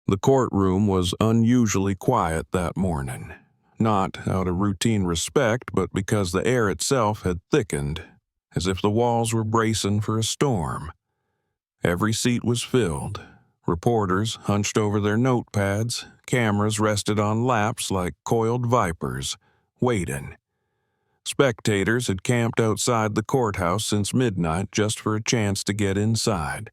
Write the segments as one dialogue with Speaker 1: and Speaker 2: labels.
Speaker 1: The courtroom was unusually quiet that morning, not out of routine respect, but because the air itself had thickened, as if the walls were bracing for a storm. Every seat was filled. Reporters hunched over their notepads, cameras rested on laps like coiled vipers, waiting. Spectators had camped outside the courthouse since midnight just for a chance to get inside.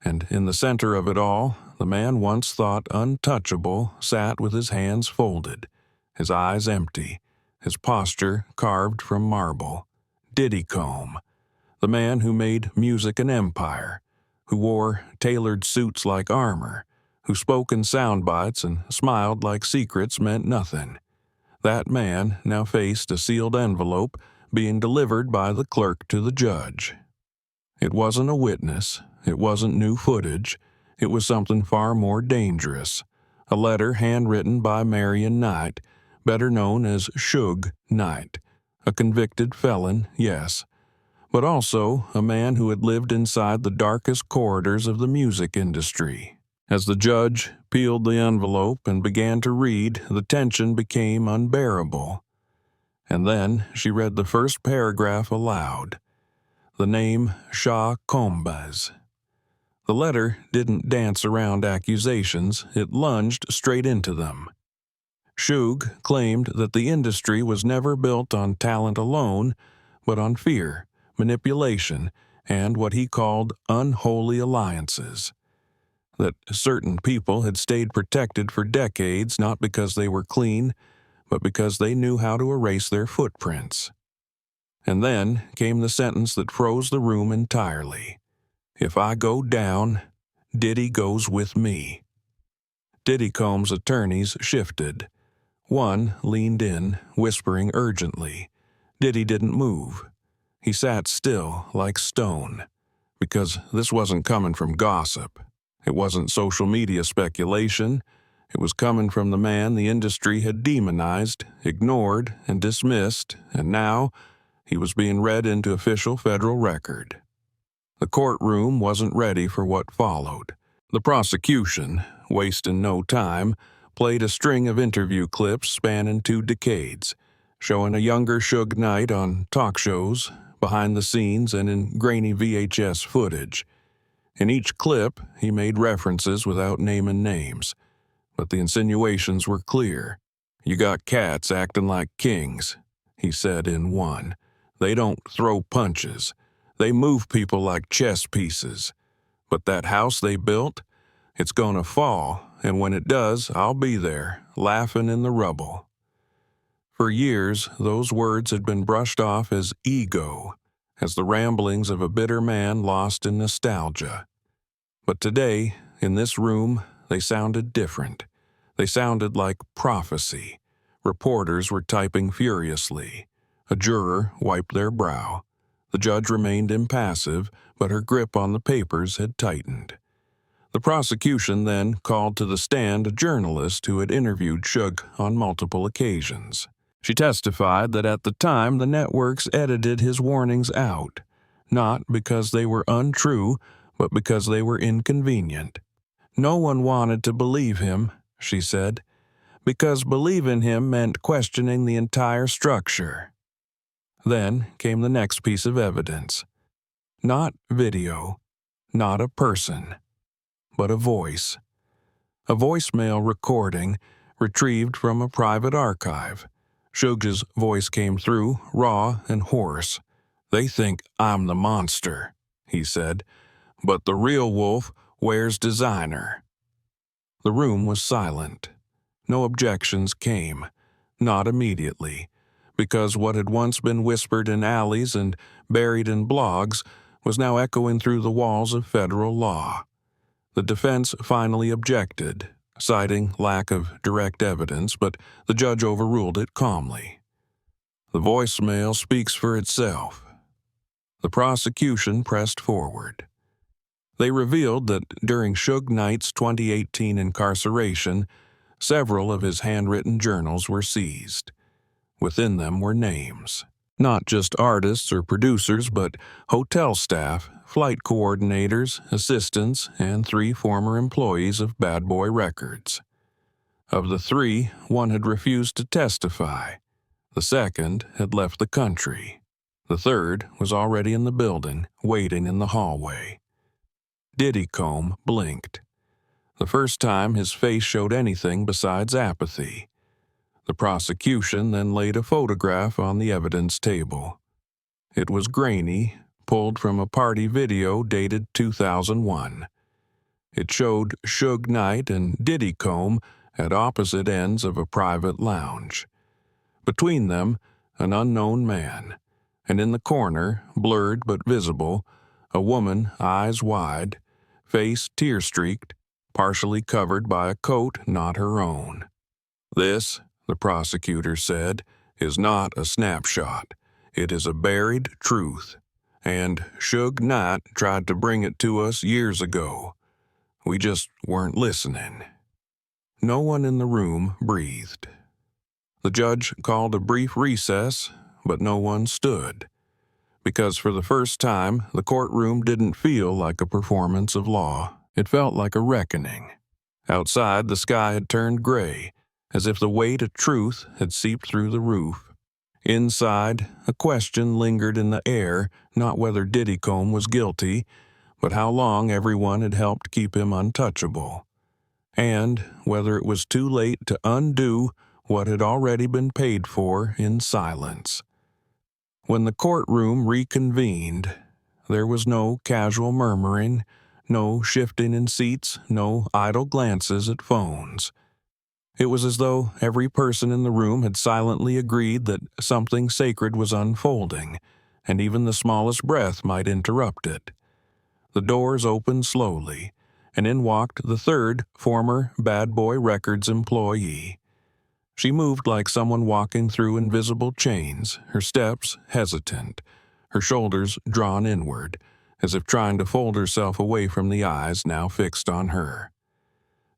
Speaker 1: And in the center of it all, the man once thought untouchable sat with his hands folded, his eyes empty, his posture carved from marble. Diddy, the man who made music an empire, who wore tailored suits like armor, who spoke in sound bites and smiled like secrets meant nothing. That man now faced a sealed envelope being delivered by the clerk to the judge. It wasn't a witness. It wasn't new footage. It was something far more dangerous. A letter handwritten by Marion Knight, better known as Suge Knight. A convicted felon, yes, but also a man who had lived inside the darkest corridors of the music industry. As the judge peeled the envelope and began to read, the tension became unbearable. And then she read the first paragraph aloud. The name Shah Combs. The letter didn't dance around accusations, it lunged straight into them. Suge claimed that the industry was never built on talent alone, but on fear, manipulation, and what he called unholy alliances. That certain people had stayed protected for decades not because they were clean, but because they knew how to erase their footprints. And then came the sentence that froze the room entirely. If I go down, Diddy goes with me. Diddy Combs' attorneys shifted. One leaned in, whispering urgently. Diddy didn't move. He sat still, like stone, because this wasn't coming from gossip. It wasn't social media speculation. It was coming from the man the industry had demonized, ignored, and dismissed, and now he was being read into official federal record. The courtroom wasn't ready for what followed. The prosecution, wasting no time, played a string of interview clips spanning 2 decades, showing a younger Suge Knight on talk shows, behind the scenes, and in grainy VHS footage. In each clip, he made references without naming names, but the insinuations were clear. You got cats acting like kings, he said in one. They don't throw punches. They move people like chess pieces. But that house they built, it's gonna fall, and when it does, I'll be there, laughing in the rubble. For years, those words had been brushed off as ego, as the ramblings of a bitter man lost in nostalgia. But today, in this room, they sounded different. They sounded like prophecy. Reporters were typing furiously. A juror wiped their brow. The judge remained impassive, but her grip on the papers had tightened. The prosecution then called to the stand a journalist who had interviewed Suge on multiple occasions. She testified that at the time the networks edited his warnings out, not because they were untrue, but because they were inconvenient. No one wanted to believe him, she said, because believing him meant questioning the entire structure. Then came the next piece of evidence. Not video, not a person, but a voice. A voicemail recording retrieved from a private archive. Suge's voice came through, raw and hoarse. They think I'm the monster, he said, but the real wolf wears designer. The room was silent. No objections came, not immediately, because what had once been whispered in alleys and buried in blogs was now echoing through the walls of federal law. The defense finally objected, citing lack of direct evidence, but the judge overruled it calmly. The voicemail speaks for itself. The prosecution pressed forward. They revealed that during Suge Knight's 2018 incarceration, several of his handwritten journals were seized. Within them were names. Not just artists or producers, but hotel staff, flight coordinators, assistants, and 3 former employees of Bad Boy Records. Of the 3, one had refused to testify. The second had left the country. The third was already in the building, waiting in the hallway. Diddy blinked. The first time his face showed anything besides apathy. The prosecution then laid a photograph on the evidence table. It was grainy, pulled from a party video dated 2001. It showed Suge Knight and Diddy at opposite ends of a private lounge. Between them, an unknown man, and in the corner, blurred but visible, a woman, eyes wide, face tear-streaked, partially covered by a coat not her own. "This," the prosecutor said, "is not a snapshot. It is a buried truth. And Suge Knight tried to bring it to us years ago. We just weren't listening." No one in the room breathed. The judge called a brief recess, but no one stood. Because for the first time, the courtroom didn't feel like a performance of law. It felt like a reckoning. Outside, the sky had turned gray, as if the weight of truth had seeped through the roof. Inside, a question lingered in the air, not whether Diddy was guilty, but how long everyone had helped keep him untouchable, and whether it was too late to undo what had already been paid for in silence. When the courtroom reconvened, there was no casual murmuring, no shifting in seats, no idle glances at phones. It was as though every person in the room had silently agreed that something sacred was unfolding, and even the smallest breath might interrupt it. The doors opened slowly, and in walked the third former Bad Boy Records employee. She moved like someone walking through invisible chains, her steps hesitant, her shoulders drawn inward, as if trying to fold herself away from the eyes now fixed on her.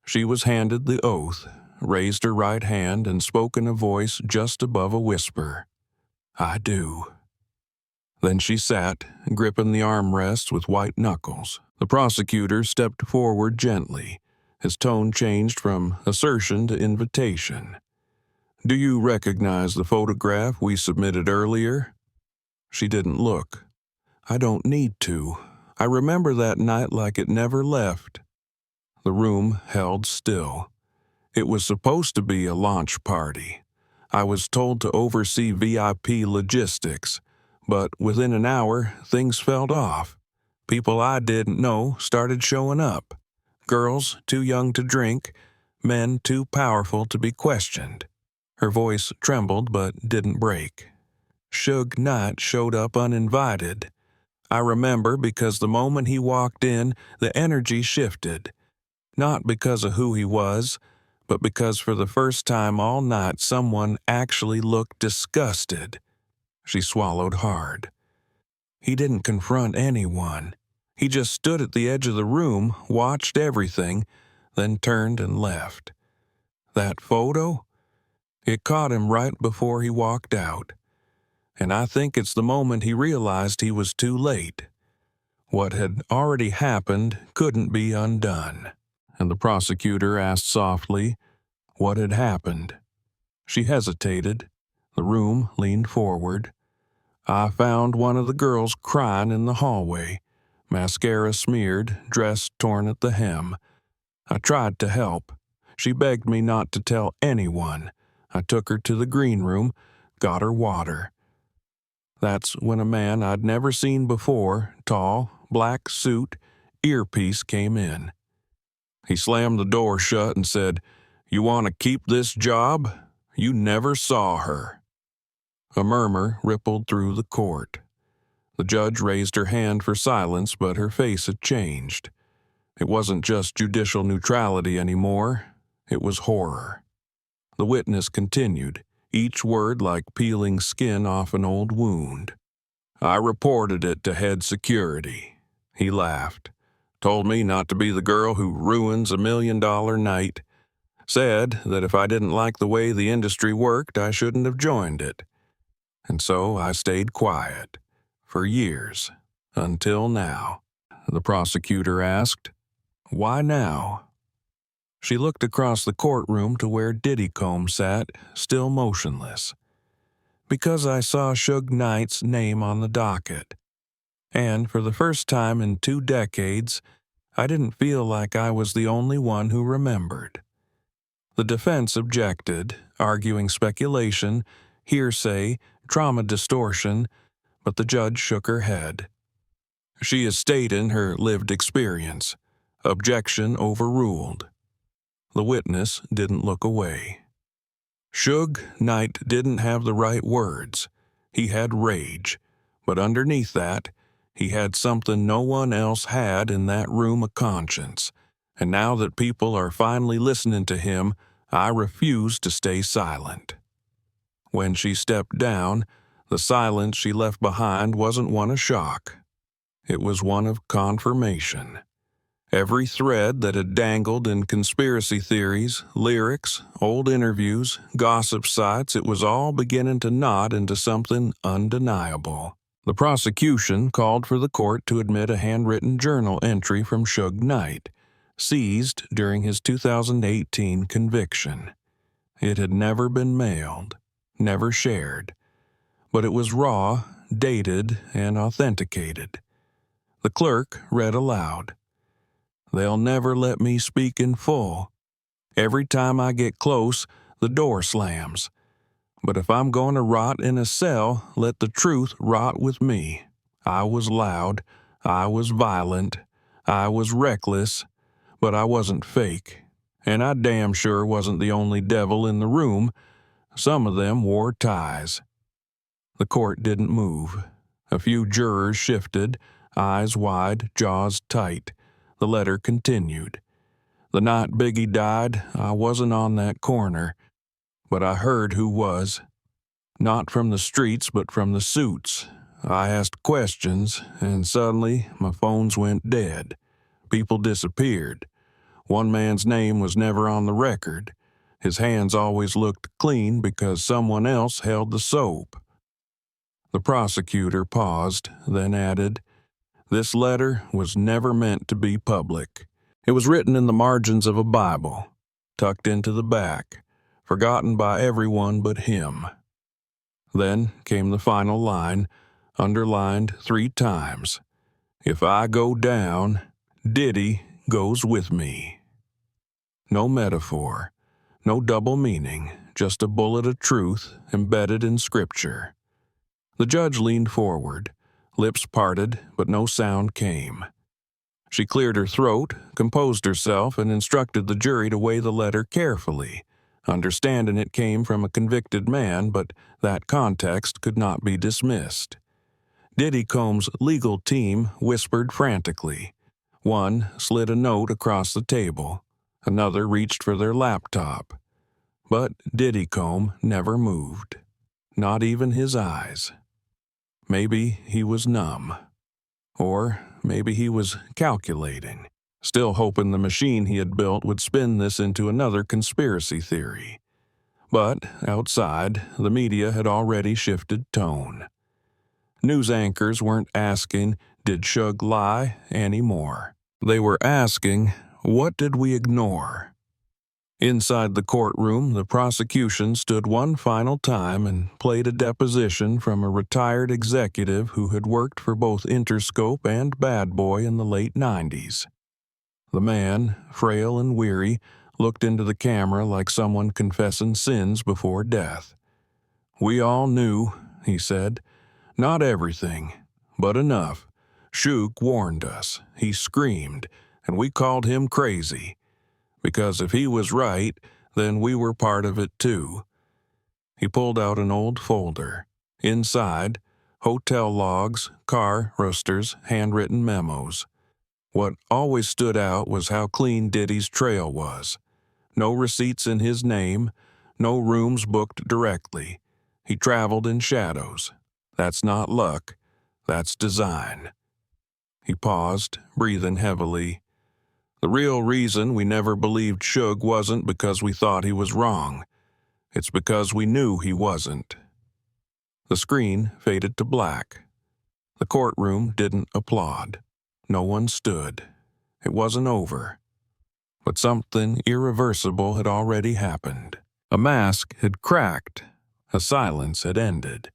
Speaker 1: She was handed the oath, raised her right hand, and spoke in a voice just above a whisper. "I do." Then she sat, gripping the armrests with white knuckles. The prosecutor stepped forward gently. His tone changed from assertion to invitation. "Do you recognize the photograph we submitted earlier?" She didn't look. "I don't need to. I remember that night like it never left." The room held still. It was supposed to be a launch party. I was told to oversee VIP logistics, but within an hour, things fell off. People I didn't know started showing up. Girls too young to drink, men too powerful to be questioned. Her voice trembled but didn't break. Suge Knight showed up uninvited. I remember because the moment he walked in, the energy shifted. Not because of who he was, but because for the first time all night someone actually looked disgusted. She swallowed hard. He didn't confront anyone. He just stood at the edge of the room, watched everything, then turned and left. That photo? It caught him right before he walked out. And I think it's the moment he realized he was too late. What had already happened couldn't be undone. And the prosecutor asked softly, "What had happened?" She hesitated. The room leaned forward. "I found one of the girls crying in the hallway, mascara smeared, dress torn at the hem. I tried to help. She begged me not to tell anyone. I took her to the green room, got her water." That's when a man I'd never seen before, tall, black suit, earpiece, came in. He slammed the door shut and said, "You want to keep this job? You never saw her." A murmur rippled through the court. The judge raised her hand for silence, but her face had changed. It wasn't just judicial neutrality anymore. It was horror. The witness continued, each word like peeling skin off an old wound. "I reported it to head security." He laughed. "Told me not to be the girl who ruins $1 million night. Said that if I didn't like the way the industry worked, I shouldn't have joined it. And so I stayed quiet. For years. Until now." the prosecutor asked. Why now? She looked across the courtroom to where Diddy sat, still motionless. Because I saw Suge Knight's name on the docket. And for the first time in 2 decades, I didn't feel like I was the only one who remembered. The defense objected, arguing speculation, hearsay, trauma distortion, but the judge shook her head. She is stating her lived experience. Objection overruled. The witness didn't look away. Suge Knight didn't have the right words. He had rage, but underneath that, he had something no one else had in that room, a conscience. And now that people are finally listening to him, I refuse to stay silent. When she stepped down, the silence she left behind wasn't one of shock. It was one of confirmation. Every thread that had dangled in conspiracy theories, lyrics, old interviews, gossip sites, it was all beginning to knot into something undeniable. The prosecution called for the court to admit a handwritten journal entry from Suge Knight, seized during his 2018 conviction. It had never been mailed, never shared, but it was raw, dated, and authenticated. The clerk read aloud. They'll never let me speak in full. Every time I get close, the door slams. But if I'm going to rot in a cell, let the truth rot with me. I was loud, I was violent, I was reckless, but I wasn't fake. And I damn sure wasn't the only devil in the room. Some of them wore ties. The court didn't move. A few jurors shifted, eyes wide, jaws tight. The letter continued. The night Biggie died, I wasn't on that corner, but I heard who was. Not from the streets, but from the suits. I asked questions, and suddenly my phones went dead. People disappeared. One man's name was never on the record. His hands always looked clean because someone else held the soap. The prosecutor paused, then added, This letter was never meant to be public. It was written in the margins of a Bible, tucked into the back, forgotten by everyone but him. Then came the final line, underlined 3 times. If I go down, Diddy goes with me. No metaphor, no double meaning, just a bullet of truth embedded in scripture. The judge leaned forward. Lips parted, but no sound came. She cleared her throat, composed herself, and instructed the jury to weigh the letter carefully, understanding it came from a convicted man, but that context could not be dismissed. Diddy Combs' legal team whispered frantically. One slid a note across the table. Another reached for their laptop. But Diddy Comb never moved. Not even his eyes. Maybe he was numb. Or maybe he was calculating, still hoping the machine he had built would spin this into another conspiracy theory. But outside, the media had already shifted tone. News anchors weren't asking, "Did Suge lie?" anymore. They were asking, "What did we ignore?" Inside the courtroom, the prosecution stood one final time and played a deposition from a retired executive who had worked for both Interscope and Bad Boy in the late 90s. The man, frail and weary, looked into the camera like someone confessing sins before death. "We all knew," he said. "Not everything, but enough. Suge warned us. He screamed, and we called him crazy. Because if he was right, then we were part of it too." He pulled out an old folder. Inside, hotel logs, car rosters, handwritten memos. What always stood out was how clean Diddy's trail was. No receipts in his name, no rooms booked directly. He traveled in shadows. That's not luck. That's design. He paused, breathing heavily. The real reason we never believed Suge wasn't because we thought he was wrong. It's because we knew he wasn't. The screen faded to black. The courtroom didn't applaud. no one stood. It wasn't over. But something irreversible had already happened. A mask had cracked, a silence had ended,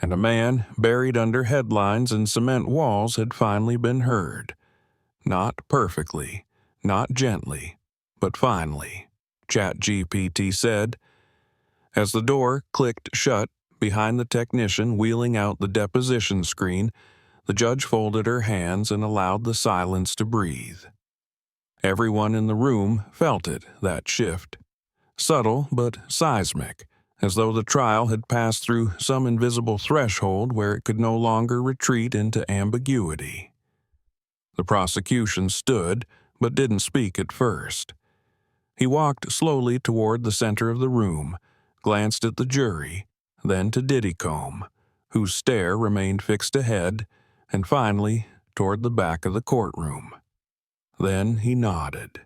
Speaker 1: and a man buried under headlines and cement walls had finally been heard. Not perfectly, not gently, but finally, ChatGPT said. As the door clicked shut behind the technician wheeling out the deposition screen, the judge folded her hands and allowed the silence to breathe. Everyone in the room felt it, that shift. Subtle but seismic, as though the trial had passed through some invisible threshold where it could no longer retreat into ambiguity. The prosecution stood, but didn't speak at first. He walked slowly toward the center of the room, glanced at the jury, then to Diddy, whose stare remained fixed ahead, and finally toward the back of the courtroom. Then he nodded.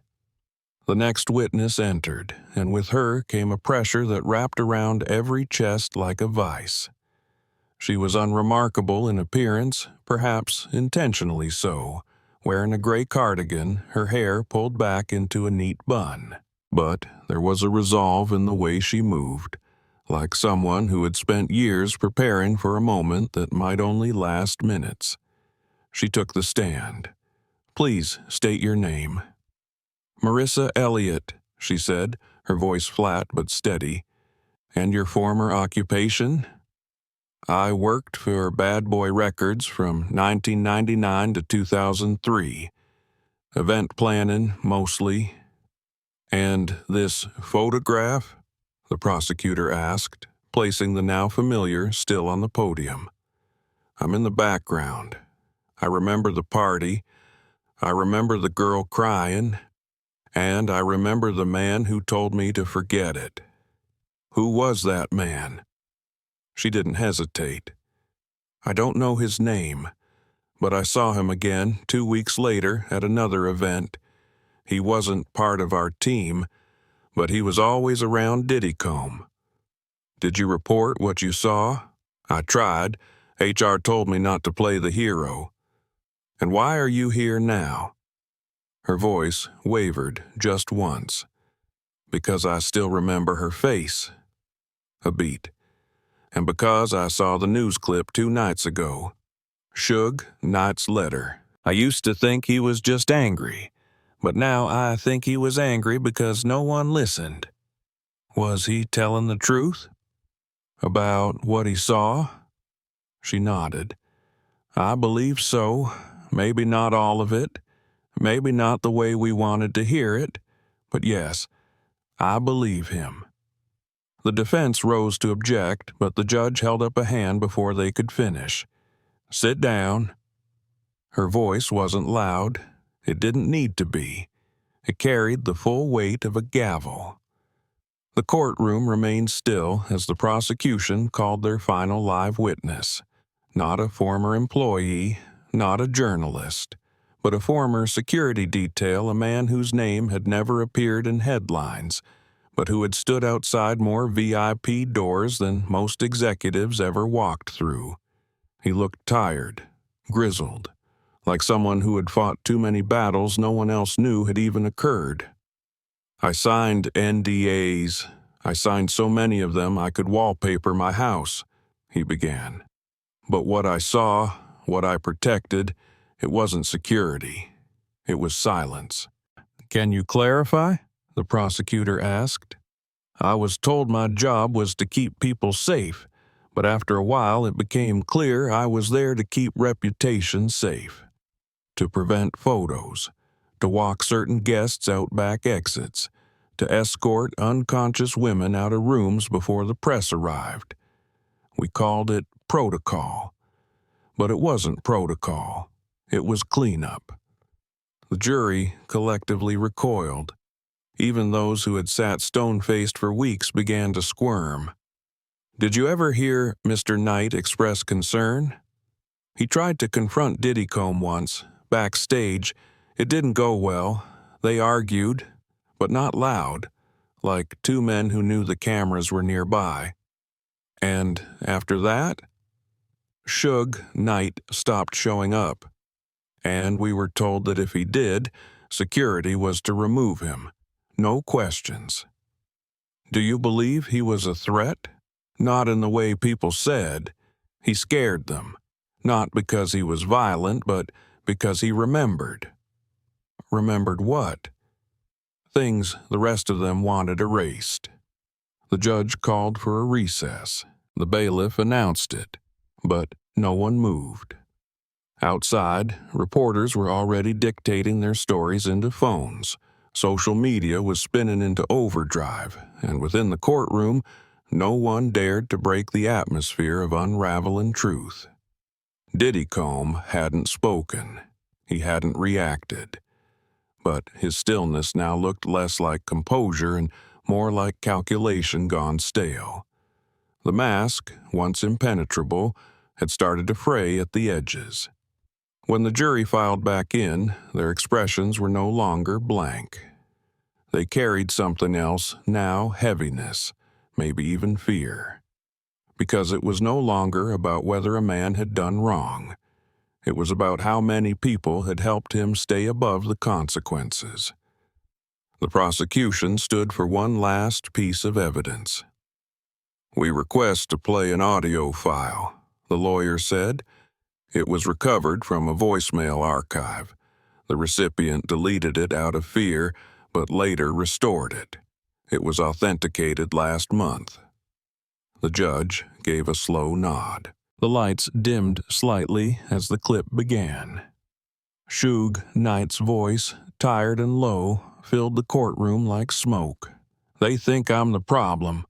Speaker 1: The next witness entered, and with her came a pressure that wrapped around every chest like a vice. She was unremarkable in appearance, perhaps intentionally so, wearing a gray cardigan, her hair pulled back into a neat bun. But there was a resolve in the way she moved, like someone who had spent years preparing for a moment that might only last minutes. She took the stand. "Please state your name." "Marissa Elliott," she said, her voice flat but steady. "And your former occupation?" "I worked for Bad Boy Records from 1999 to 2003. Event planning, mostly." "And this photograph?" the prosecutor asked, placing the now familiar still on the podium. "I'm in the background. I remember the party. I remember the girl crying. And I remember the man who told me to forget it." "Who was that man?" She didn't hesitate. "I don't know his name, but I saw him again 2 weeks later at another event. He wasn't part of our team, but he was always around Diddy. Did you report what you saw?" "I tried. HR told me not to play the hero." "And why are you here now?" Her voice wavered just once. "Because I still remember her face." A beat. "And because I saw the news clip 2 nights ago. Suge Knight's letter. I used to think he was just angry, but now I think he was angry because no one listened." "Was he telling the truth?" "About what he saw?" She nodded. "I believe so. Maybe not all of it. Maybe not the way we wanted to hear it. But yes, I believe him." The defense rose to object, but the judge held up a hand before they could finish. "Sit down." Her voice wasn't loud. It didn't need to be. It carried the full weight of a gavel. The courtroom remained still as the prosecution called their final live witness. Not a former employee, not a journalist, but a former security detail, a man whose name had never appeared in headlines, but who had stood outside more VIP doors than most executives ever walked through. He looked tired, grizzled, like someone who had fought too many battles no one else knew had even occurred. "I signed NDAs. I signed so many of them I could wallpaper my house," he began. "But what I saw, what I protected, it wasn't security. It was silence." "Can you clarify?" the prosecutor asked. "I was told my job was to keep people safe, but after a while it became clear I was there to keep reputation safe. To prevent photos, to walk certain guests out back exits, to escort unconscious women out of rooms before the press arrived. We called it protocol. But it wasn't protocol. It was cleanup." The jury collectively recoiled. Even those who had sat stone-faced for weeks began to squirm. "Did you ever hear Mr. Knight express concern?" "He tried to confront Diddy once, backstage. It didn't go well. They argued, but not loud, like 2 men who knew the cameras were nearby." "And after that?" "Suge Knight stopped showing up." and we were told that if he did, security was to remove him. No questions. Do you believe he was a threat? Not in the way people said. He scared them. Not because he was violent, but because he remembered. Remembered what? Things the rest of them wanted erased. The judge called for a recess. The bailiff announced it, but no one moved. Outside, reporters were already dictating their stories into phones. Social media was spinning into overdrive, and within the courtroom, no one dared to break the atmosphere of unraveling truth. Diddy hadn't spoken. He hadn't reacted. But his stillness now looked less like composure and more like calculation gone stale. The mask, once impenetrable, had started to fray at the edges. When the jury filed back in, their expressions were no longer blank. They carried something else, now heaviness, maybe even fear. Because it was no longer about whether a man had done wrong. It was about how many people had helped him stay above the consequences. The prosecution stood for one last piece of evidence. "We request to play an audio file," the lawyer said. It was recovered from a voicemail archive. The recipient deleted it out of fear, but later restored it. It was authenticated last month. The judge gave a slow nod. The lights dimmed slightly as the clip began. Suge Knight's voice, tired and low, filled the courtroom like smoke. "They think I'm the problem,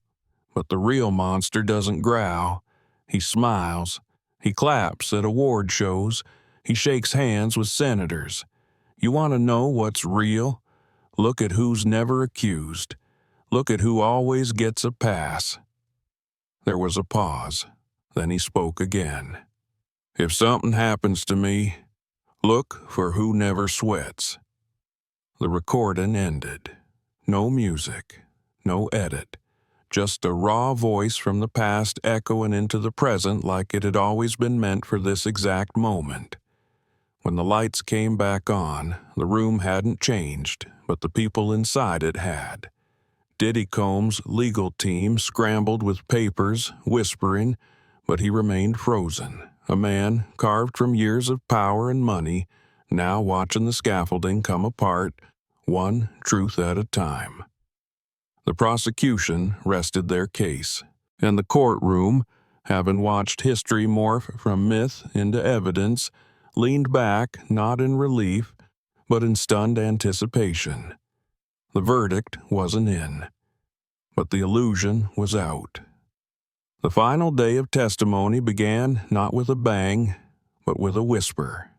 Speaker 1: but the real monster doesn't growl. He smiles. He claps at award shows. He shakes hands with senators. You want to know what's real? Look at who's never accused. Look at who always gets a pass." There was a pause. Then he spoke again. "If something happens to me, look for who never sweats." The recording ended. No music, no edit. Just a raw voice from the past echoing into the present like it had always been meant for this exact moment. When the lights came back on, the room hadn't changed, but the people inside it had. Diddy legal team scrambled with papers, whispering, but he remained frozen, a man carved from years of power and money, now watching the scaffolding come apart, one truth at a time. The prosecution rested their case, and the courtroom, having watched history morph from myth into evidence, leaned back not in relief, but in stunned anticipation. The verdict wasn't in, but the illusion was out. The final day of testimony began not with a bang, but with a whisper.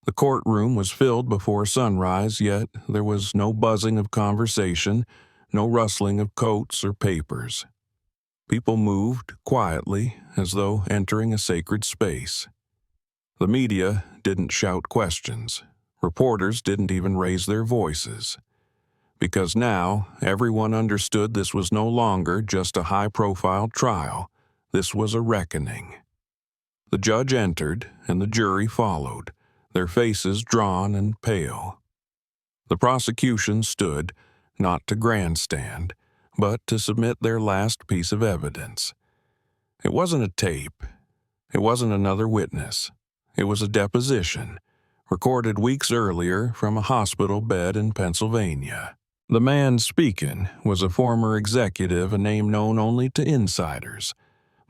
Speaker 1: The courtroom was filled before sunrise, yet there was no buzzing of conversation, no rustling of coats or papers. People moved quietly, as though entering a sacred space. The media didn't shout questions. Reporters didn't even raise their voices. Because now everyone understood this was no longer just a high-profile trial. This was a reckoning. The judge entered, and the jury followed, their faces drawn and pale. The prosecution stood, not to grandstand, but to submit their last piece of evidence. It wasn't a tape. It wasn't another witness. It was a deposition, recorded weeks earlier from a hospital bed in Pennsylvania. The man speaking was a former executive, a name known only to insiders,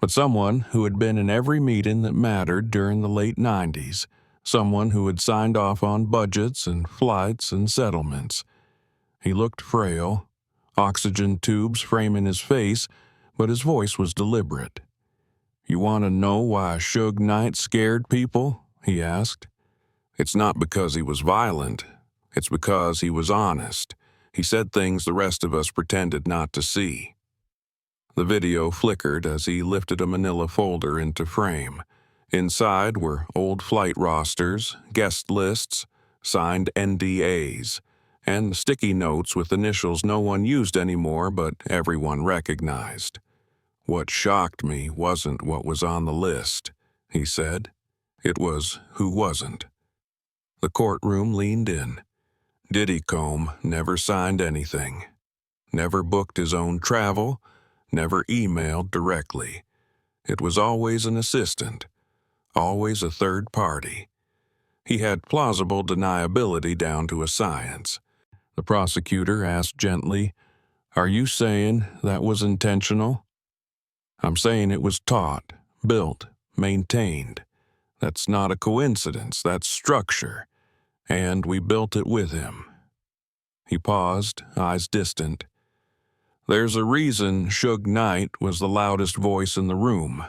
Speaker 1: but someone who had been in every meeting that mattered during the late 90s, someone who had signed off on budgets and flights and settlements. He looked frail, oxygen tubes framing his face, but his voice was deliberate. "You want to know why Suge Knight scared people?" he asked. "It's not because he was violent. It's because he was honest. He said things the rest of us pretended not to see." The video flickered as he lifted a manila folder into frame. Inside were old flight rosters, guest lists, signed NDAs, and sticky notes with initials no one used anymore but everyone recognized. "What shocked me wasn't what was on the list," he said. "It was who wasn't." The courtroom leaned in. Diddy Combe never signed anything, never booked his own travel, never emailed directly. It was always an assistant, always a third party. He had plausible deniability down to a science. The prosecutor asked gently, "Are you saying that was intentional?" "I'm saying it was taught, built, maintained. That's not a coincidence, that's structure. And we built it with him." He paused, eyes distant. "There's a reason Suge Knight was the loudest voice in the room.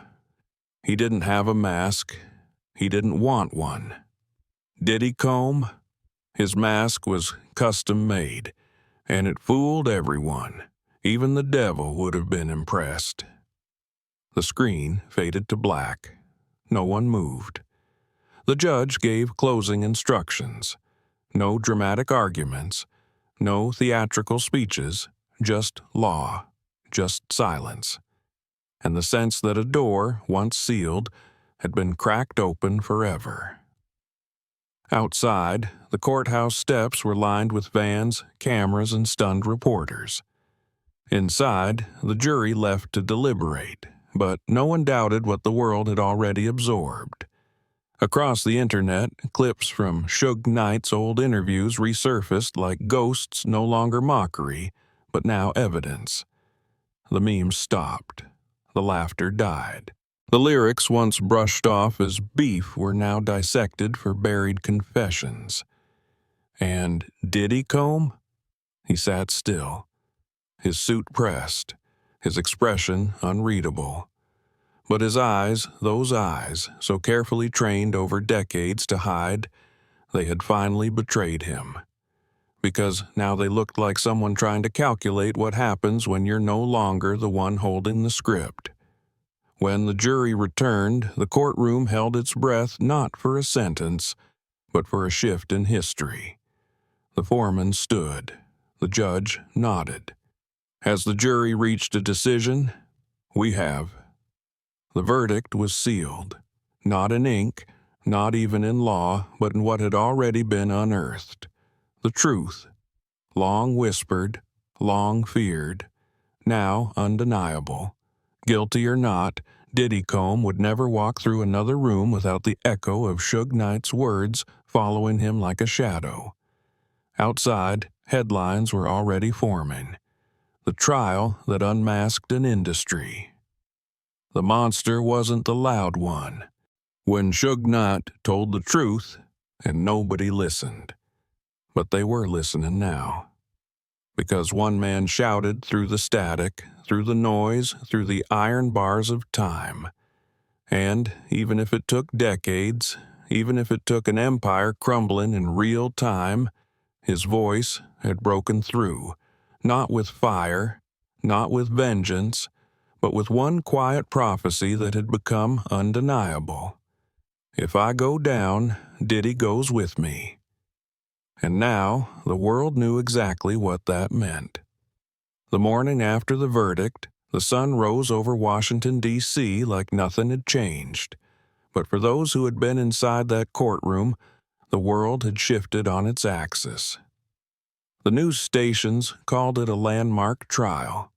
Speaker 1: He didn't have a mask. He didn't want one. Diddy Combe? His mask was custom made, and it fooled everyone. Even the devil would have been impressed." The screen faded to black. No one moved. The judge gave closing instructions. No dramatic arguments, no theatrical speeches, just law, just silence, and the sense that a door, once sealed, had been cracked open forever. Outside, the courthouse steps were lined with vans, cameras, and stunned reporters. Inside, the jury left to deliberate, but no one doubted what the world had already absorbed. Across the internet, clips from Suge Knight's old interviews resurfaced like ghosts, no longer mockery, but now evidence. The memes stopped. The laughter died. The lyrics once brushed off as beef were now dissected for buried confessions. And Diddy Combe? He sat still, his suit pressed, his expression unreadable. But his eyes, those eyes, so carefully trained over decades to hide, they had finally betrayed him. Because now they looked like someone trying to calculate what happens when you're no longer the one holding the script. When the jury returned, the courtroom held its breath not for a sentence, but for a shift in history. The foreman stood. The judge nodded. Has the jury reached a decision? We have. The verdict was sealed, not in ink, not even in law, but in what had already been unearthed. The truth, long whispered, long feared, now undeniable. Guilty or not, Diddy Combe would never walk through another room without the echo of Suge Knight's words following him like a shadow. Outside, headlines were already forming. The trial that unmasked an industry. The monster wasn't the loud one. When Suge Knight told the truth, and nobody listened. But they were listening now. Because one man shouted through the static, through the noise, through the iron bars of time. And even if it took decades, even if it took an empire crumbling in real time, his voice had broken through, not with fire, not with vengeance, but with one quiet prophecy that had become undeniable. If I go down, Diddy goes with me. And now the world knew exactly what that meant. The morning after the verdict, the sun rose over Washington, D.C. like nothing had changed. But for those who had been inside that courtroom, the world had shifted on its axis. The news stations called it a landmark trial.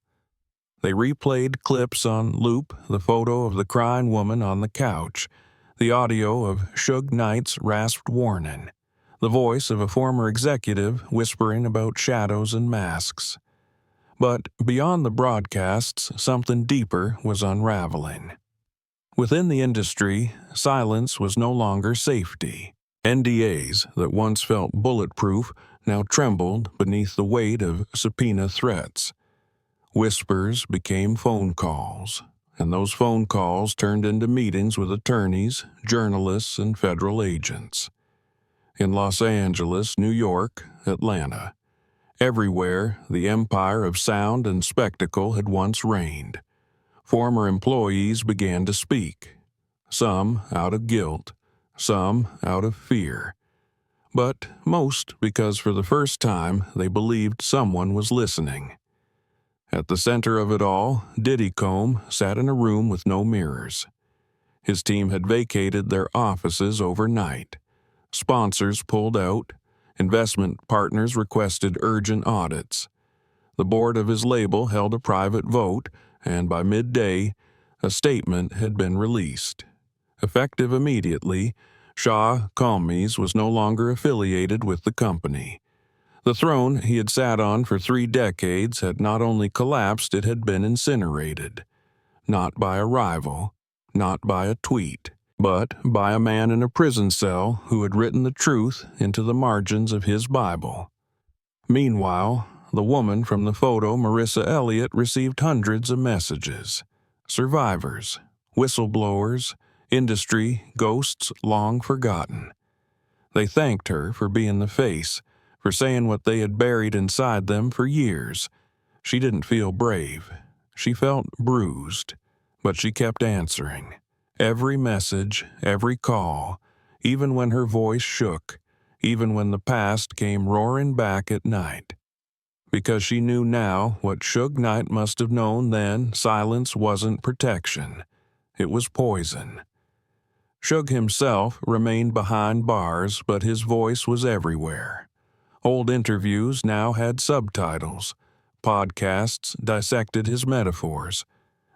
Speaker 1: They replayed clips on loop, the photo of the crying woman on the couch, the audio of Suge Knight's rasped warning, the voice of a former executive whispering about shadows and masks. But beyond the broadcasts, something deeper was unraveling. Within the industry, silence was no longer safety. NDAs that once felt bulletproof now trembled beneath the weight of subpoena threats. Whispers became phone calls, and those phone calls turned into meetings with attorneys, journalists, and federal agents. In Los Angeles, New York, Atlanta, everywhere the empire of sound and spectacle had once reigned. Former employees began to speak, some out of guilt, some out of fear, but most because for the first time they believed someone was listening. At the center of it all, Diddy Combe sat in a room with no mirrors. His team had vacated their offices overnight. Sponsors pulled out. Investment partners requested urgent audits. The board of his label held a private vote, and by midday, a statement had been released. Effective immediately, Shah Calmes was no longer affiliated with the company. The throne he had sat on for 3 decades had not only collapsed, it had been incinerated. Not by a rival, not by a tweet, but by a man in a prison cell who had written the truth into the margins of his Bible. Meanwhile, the woman from the photo, Marissa Elliott, received hundreds of messages. Survivors, whistleblowers, industry ghosts long forgotten. They thanked her for being the face, for saying what they had buried inside them for years. She didn't feel brave. She felt bruised, but she kept answering. Every message, every call, even when her voice shook, even when the past came roaring back at night. Because she knew now what Suge Knight must have known then, silence wasn't protection. It was poison. Suge himself remained behind bars, but his voice was everywhere. Old interviews now had subtitles. Podcasts dissected his metaphors.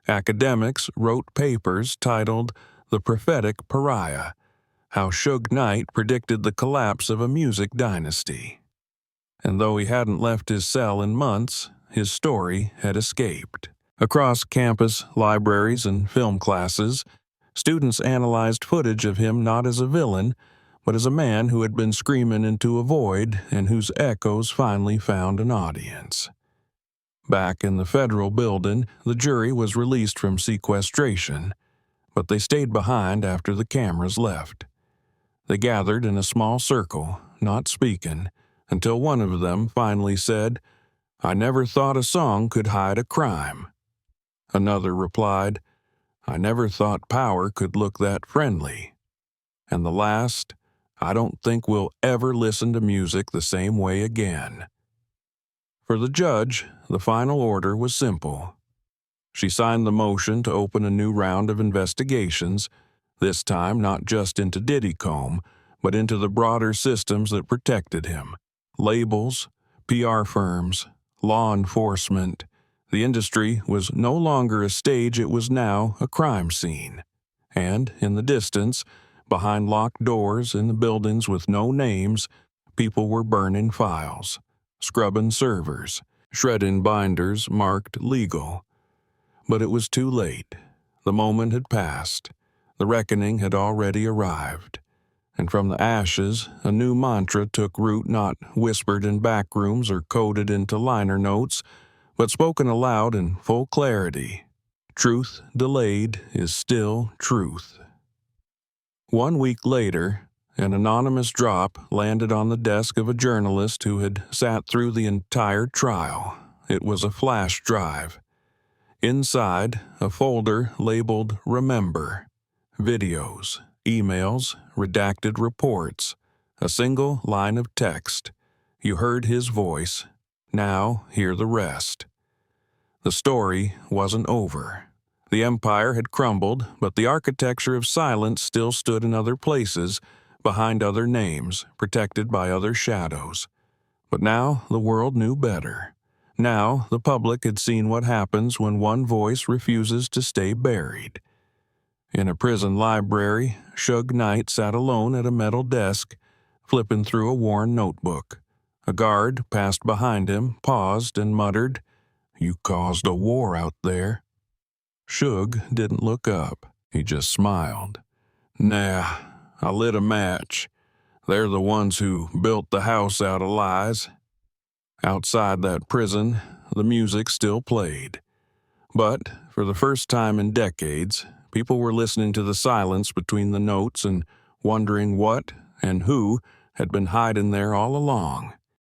Speaker 1: Academics wrote papers titled The Prophetic Pariah, How Suge Knight Predicted the Collapse of a Music Dynasty. And though he hadn't left his cell in months, his story had escaped. Across campus, libraries, and film classes, students analyzed footage of him not as a villain, but as a man who had been screaming into a void and whose echoes finally found an audience. Back in the federal building, the jury was released from sequestration, but they stayed behind after the cameras left. They gathered in a small circle, not speaking, until one of them finally said, "I never thought a song could hide a crime." Another replied, "I never thought power could look that friendly." And the last, "I don't think we'll ever listen to music the same way again." For the judge, the final order was simple. She signed the motion to open a new round of investigations, this time not just into Diddy Comb, but into the broader systems that protected him. Labels, PR firms, law enforcement. The industry was no longer a stage, it was now a crime scene. And, in the distance, behind locked doors in the buildings with no names, people were burning files, scrubbing servers, shredding binders marked legal. But it was too late. The moment had passed. The reckoning had already arrived. And from the ashes, a new mantra took root, not whispered in back rooms or coded into liner notes, but spoken aloud in full clarity. Truth delayed is still truth. 1 week later, an anonymous drop landed on the desk of a journalist who had sat through the entire trial. It was a flash drive. Inside, a folder labeled Remember. Videos, emails, redacted reports, a single line of text. You heard his voice. Now hear the rest. The story wasn't over. The empire had crumbled, but the architecture of silence still stood in other places, behind other names, protected by other shadows. But now the world knew better. Now the public had seen what happens when one voice refuses to stay buried. In a prison library, Suge Knight sat alone at a metal desk, flipping through a worn notebook. A guard passed behind him, paused, and muttered, "You caused a war out there." Suge didn't look up. He just smiled. "Nah, I lit a match. They're the ones who built the house out of lies." Outside that prison, the music still played. But, for the first time in decades, people were listening to the silence between the notes and wondering what and who had been hiding there all along.